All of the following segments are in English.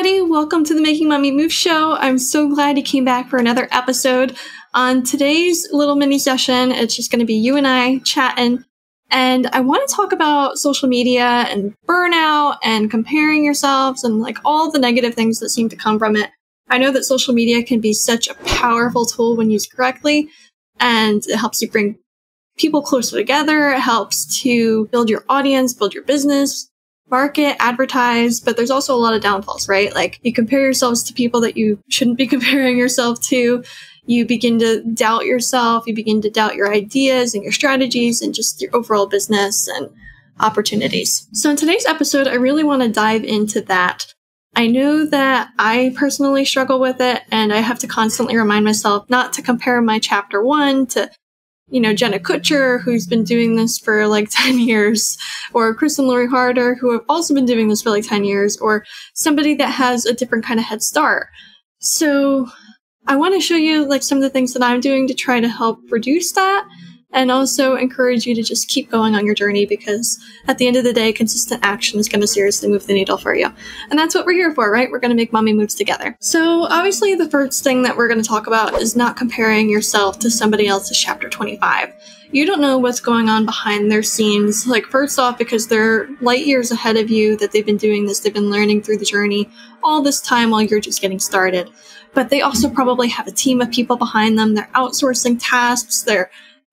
everybody. Welcome to the Making Mommy Move show. I'm so glad you came back for another episode. On today's little mini session, it's just going to be you and I chatting. And I want to talk about social media and burnout and comparing yourselves and like all the negative things that seem to come from it. I know that social media can be such a powerful tool when used correctly, and it helps you bring people closer together. It helps to build your audience, build your business, market, advertise, but there's also a lot of downfalls, right? Like you compare yourselves to people that you shouldn't be comparing yourself to. You begin to doubt yourself. You begin to doubt your ideas and your strategies and just your overall business and opportunities. So in today's episode, I really want to dive into that. I know that I personally struggle with it, and I have to constantly remind myself not to compare my chapter 1 to Jenna Kutcher, who's been doing this for like 10 years, or Chris and Lori Harder, who have also been doing this for like 10 years, or somebody that has a different kind of head start. So I want to show you like some of the things that I'm doing to try to help reduce that, and also encourage you to just keep going on your journey, because at the end of the day, consistent action is going to seriously move the needle for you. And that's what we're here for, right? We're going to make mommy moves together. So obviously the first thing that we're going to talk about is not comparing yourself to somebody else's chapter 25. You don't know what's going on behind their scenes. Like, first off, because they're light years ahead of you, that they've been doing this, they've been learning through the journey all this time while you're just getting started. But they also probably have a team of people behind them. They're outsourcing tasks.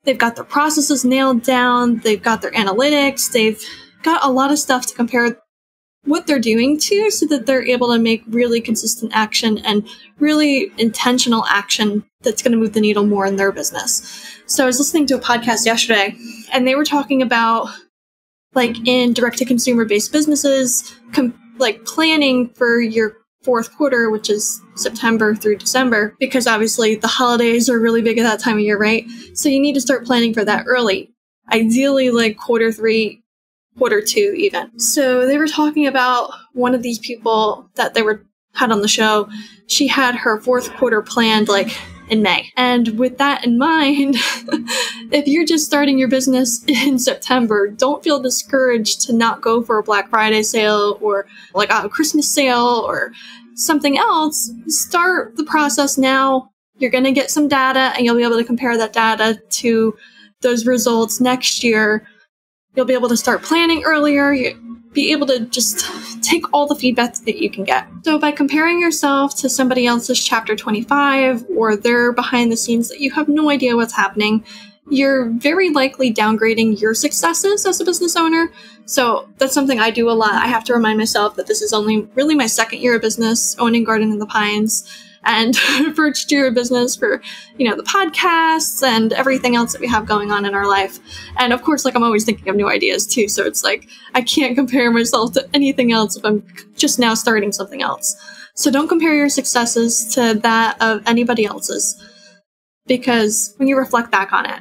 They've got their processes nailed down. They've got their analytics. They've got a lot of stuff to compare what they're doing to, so that they're able to make really consistent action and really intentional action that's going to move the needle more in their business. So I was listening to a podcast yesterday, and they were talking about, like, in direct-to-consumer based businesses, like planning for your fourth quarter, which is September through December, because obviously the holidays are really big at that time of year, right? So you need to start planning for that early. Ideally, like quarter 3, quarter 2 even. So they were talking about one of these people that they had on the show. She had her fourth quarter planned like in May. And with that in mind, if you're just starting your business in September, don't feel discouraged to not go for a Black Friday sale or like a Christmas sale or something else. Start the process now. You're going to get some data, and you'll be able to compare that data to those results next year. You'll be able to start planning earlier. You'll be able to just take all the feedback that you can get. So by comparing yourself to somebody else's chapter 25, or their behind the scenes that you have no idea what's happening, you're very likely downgrading your successes as a business owner. So that's something I do a lot. I have to remind myself that this is only really my second year of business, owning Garden in the Pines, and first year of business for, the podcasts and everything else that we have going on in our life. And of course, like, I'm always thinking of new ideas too. So it's like, I can't compare myself to anything else if I'm just now starting something else. So don't compare your successes to that of anybody else's, because when you reflect back on it,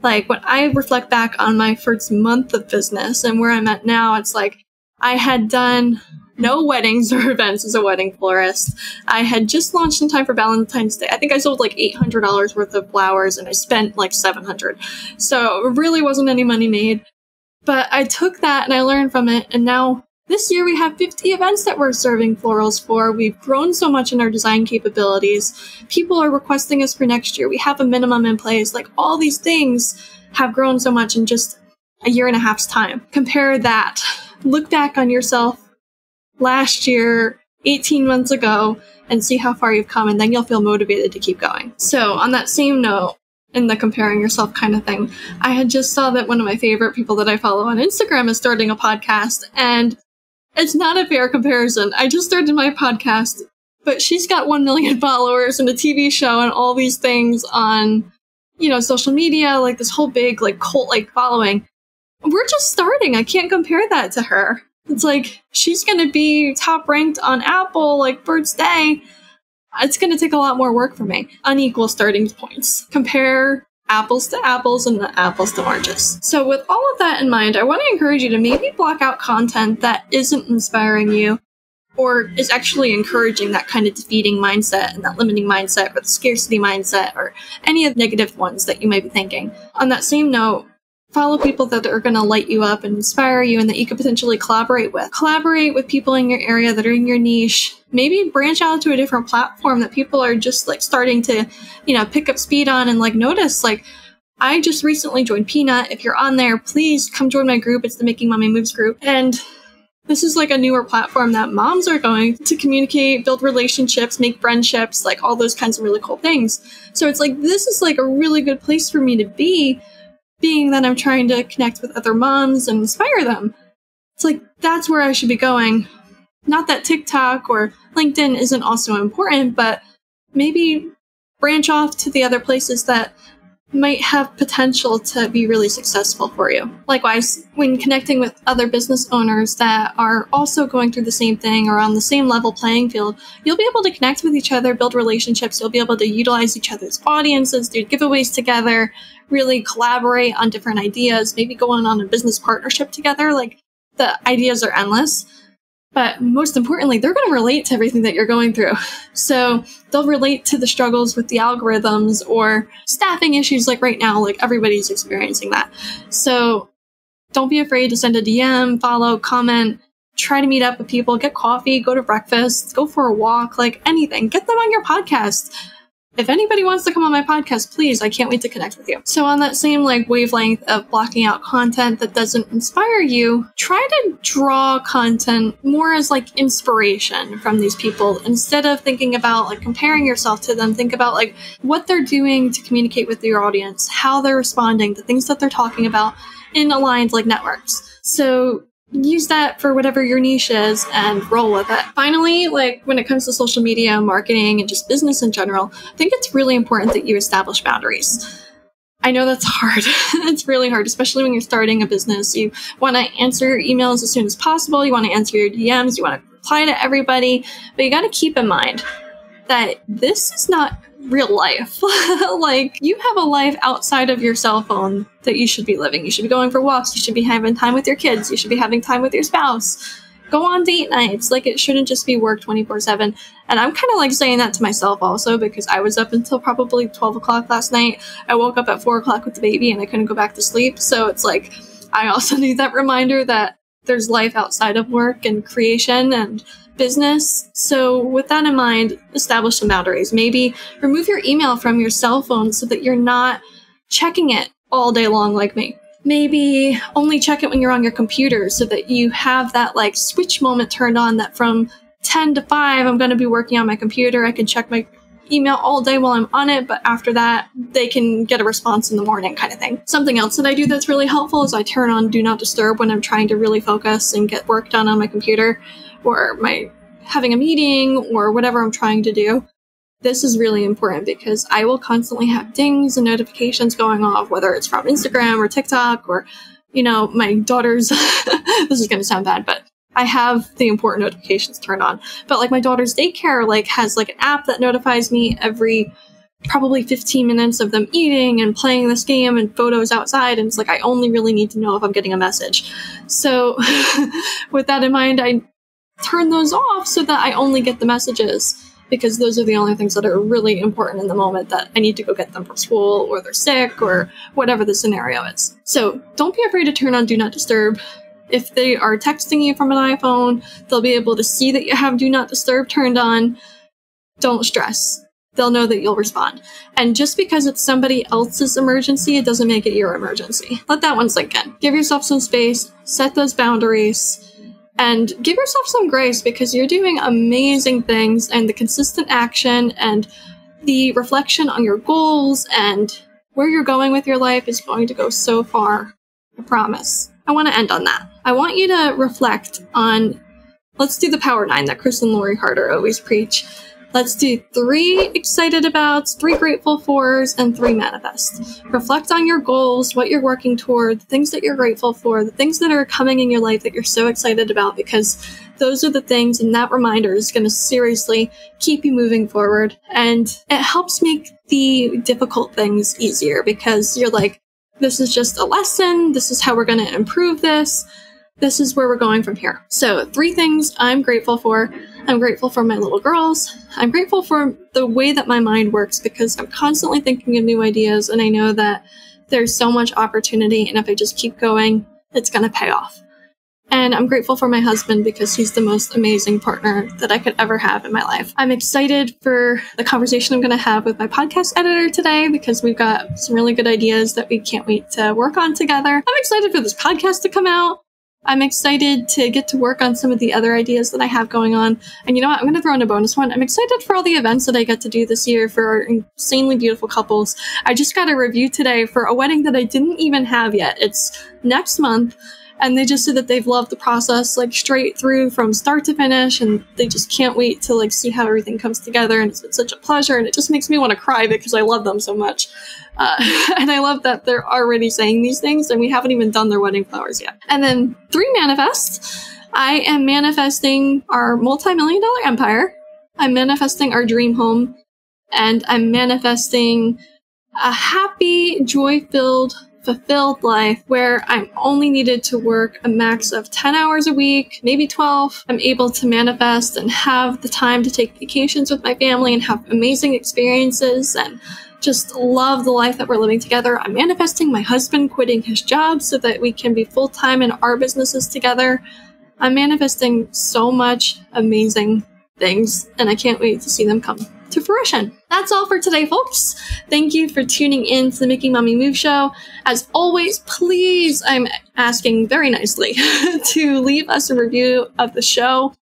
like when I reflect back on my first month of business and where I'm at now, it's like I had done no weddings or events as a wedding florist. I had just launched in time for Valentine's Day. I think I sold like $800 worth of flowers, and I spent like $700. So it really wasn't any money made. But I took that and I learned from it. And now this year we have 50 events that we're serving florals for. We've grown so much in our design capabilities. People are requesting us for next year. We have a minimum in place. Like, all these things have grown so much in just a year and a half's time. Compare that. Look back on yourself last year, 18 months ago, and see how far you've come, and then you'll feel motivated to keep going. So on that same note, in the comparing yourself kind of thing, I had just saw that one of my favorite people that I follow on Instagram is starting a podcast, and it's not a fair comparison. I just started my podcast, but she's got 1 million followers and a TV show and all these things on, social media, like this whole big, like, cult-like following. We're just starting. I can't compare that to her. It's like, she's going to be top ranked on Apple, like, first day. It's going to take a lot more work for me. Unequal starting points. Compare apples to apples and not apples to oranges. So with all of that in mind, I want to encourage you to maybe block out content that isn't inspiring you, or is actually encouraging that kind of defeating mindset and that limiting mindset, or the scarcity mindset, or any of the negative ones that you might be thinking. On that same note, Follow people that are going to light you up and inspire you and that you could potentially collaborate with. Collaborate with people in your area that are in your niche. Maybe branch out to a different platform that people are just like starting to, pick up speed on and like notice. Like, I just recently joined Peanut. If you're on there, please come join my group. It's the Making Mommy Moves group. And this is like a newer platform that moms are going to communicate, build relationships, make friendships, like all those kinds of really cool things. So it's like, this is like a really good place for me to be, being that I'm trying to connect with other moms and inspire them. It's like, that's where I should be going. Not that TikTok or LinkedIn isn't also important, but maybe branch off to the other places that might have potential to be really successful for you. Likewise, when connecting with other business owners that are also going through the same thing or on the same level playing field, you'll be able to connect with each other, build relationships, you'll be able to utilize each other's audiences, do giveaways together, really collaborate on different ideas, maybe go on a business partnership together. Like, the ideas are endless. But most importantly, they're going to relate to everything that you're going through. So they'll relate to the struggles with the algorithms or staffing issues like right now, like everybody's experiencing that. So don't be afraid to send a DM, follow, comment, try to meet up with people, get coffee, go to breakfast, go for a walk, like anything. Get them on your podcast. If anybody wants to come on my podcast, please, I can't wait to connect with you. So on that same wavelength of blocking out content that doesn't inspire you, try to draw content more as inspiration from these people. Instead of thinking about comparing yourself to them, think about what they're doing to communicate with your audience, how they're responding, the things that they're talking about in aligned networks. So use that for whatever your niche is and roll with it. Finally, when it comes to social media, marketing, and just business in general, I think it's really important that you establish boundaries. I know that's hard. It's really hard, especially when you're starting a business. You want to answer your emails as soon as possible. You want to answer your DMs. You want to reply to everybody. But you got to keep in mind that this is not real life. You have a life outside of your cell phone that you should be living. You should be going for walks. You should be having time with your kids. You should be having time with your spouse. Go on date nights. It shouldn't just be work 24/7. And I'm kind of saying that to myself also, because I was up until probably 12 o'clock last night. I woke up at 4 o'clock with the baby and I couldn't go back to sleep. So it's I also need that reminder that there's life outside of work and creation and business. So with that in mind, establish some boundaries. Maybe remove your email from your cell phone so that you're not checking it all day long like me. Maybe only check it when you're on your computer so that you have that switch moment turned on, that from 10 to 5, I'm going to be working on my computer. I can check my email all day while I'm on it, but after that, they can get a response in the morning kind of thing. Something else that I do that's really helpful is I turn on Do Not Disturb when I'm trying to really focus and get work done on my computer, or having a meeting, or whatever I'm trying to do. This is really important because I will constantly have dings and notifications going off, whether it's from Instagram or TikTok or, my daughter's, this is going to sound bad, but I have the important notifications turned on. But my daughter's daycare has an app that notifies me every probably 15 minutes of them eating and playing this game and photos outside. And it's I only really need to know if I'm getting a message. So with that in mind, I turn those off so that I only get the messages, because those are the only things that are really important in the moment that I need to go get them from school, or they're sick, or whatever the scenario is. So don't be afraid to turn on Do Not Disturb. If they are texting you from an iPhone, they'll be able to see that you have Do Not Disturb turned on. Don't stress. They'll know that you'll respond. And just because it's somebody else's emergency, it doesn't make it your emergency. Let that one sink in. Give yourself some space, set those boundaries, and give yourself some grace, because you're doing amazing things, and the consistent action and the reflection on your goals and where you're going with your life is going to go so far. I promise. I want to end on that. I want you to reflect on, let's do the Power 9 that Chris and Lori Harder always preach. Let's do 3 excited abouts, 3 grateful fors, and 3 manifest. Reflect on your goals, what you're working toward, the things that you're grateful for, the things that are coming in your life that you're so excited about, because those are the things, and that reminder is going to seriously keep you moving forward. And it helps make the difficult things easier, because you're this is just a lesson. This is how we're going to improve this. This is where we're going from here. So 3 things I'm grateful for. I'm grateful for my little girls. I'm grateful for the way that my mind works, because I'm constantly thinking of new ideas, and I know that there's so much opportunity, and if I just keep going, it's going to pay off. And I'm grateful for my husband because he's the most amazing partner that I could ever have in my life. I'm excited for the conversation I'm going to have with my podcast editor today because we've got some really good ideas that we can't wait to work on together. I'm excited for this podcast to come out. I'm excited to get to work on some of the other ideas that I have going on. And you know what? I'm going to throw in a bonus one. I'm excited for all the events that I get to do this year for our insanely beautiful couples. I just got a review today for a wedding that I didn't even have yet. It's next month. And they just said that they've loved the process, like, straight through from start to finish, and they just can't wait to, like, see how everything comes together, and it's been such a pleasure, and it just makes me want to cry because I love them so much. And I love that they're already saying these things, and we haven't even done their wedding flowers yet. And then 3 manifests. I am manifesting our multi-million-dollar empire. I'm manifesting our dream home, and I'm manifesting a happy, joy-filled, fulfilled life where I'm only needed to work a max of 10 hours a week, maybe 12. I'm able to manifest and have the time to take vacations with my family and have amazing experiences and just love the life that we're living together. I'm manifesting my husband quitting his job so that we can be full-time in our businesses together. I'm manifesting so much amazing things, and I can't wait to see them come to fruition. That's all for today, folks. Thank you for tuning in to the Making Mommy Move show. As always, please, I'm asking very nicely to leave us a review of the show.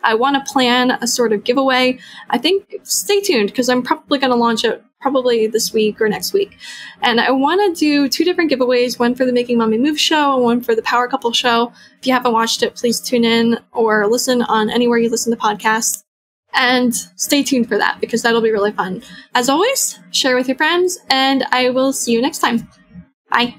I want to plan a sort of giveaway. I think, stay tuned, because I'm probably going to launch it probably this week or next week. And I want to do 2 different giveaways, one for the Making Mommy Move show and one for the Power Couple show. If you haven't watched it, please tune in or listen on anywhere you listen to podcasts. And stay tuned for that because that'll be really fun. As always, share with your friends, and I will see you next time. Bye.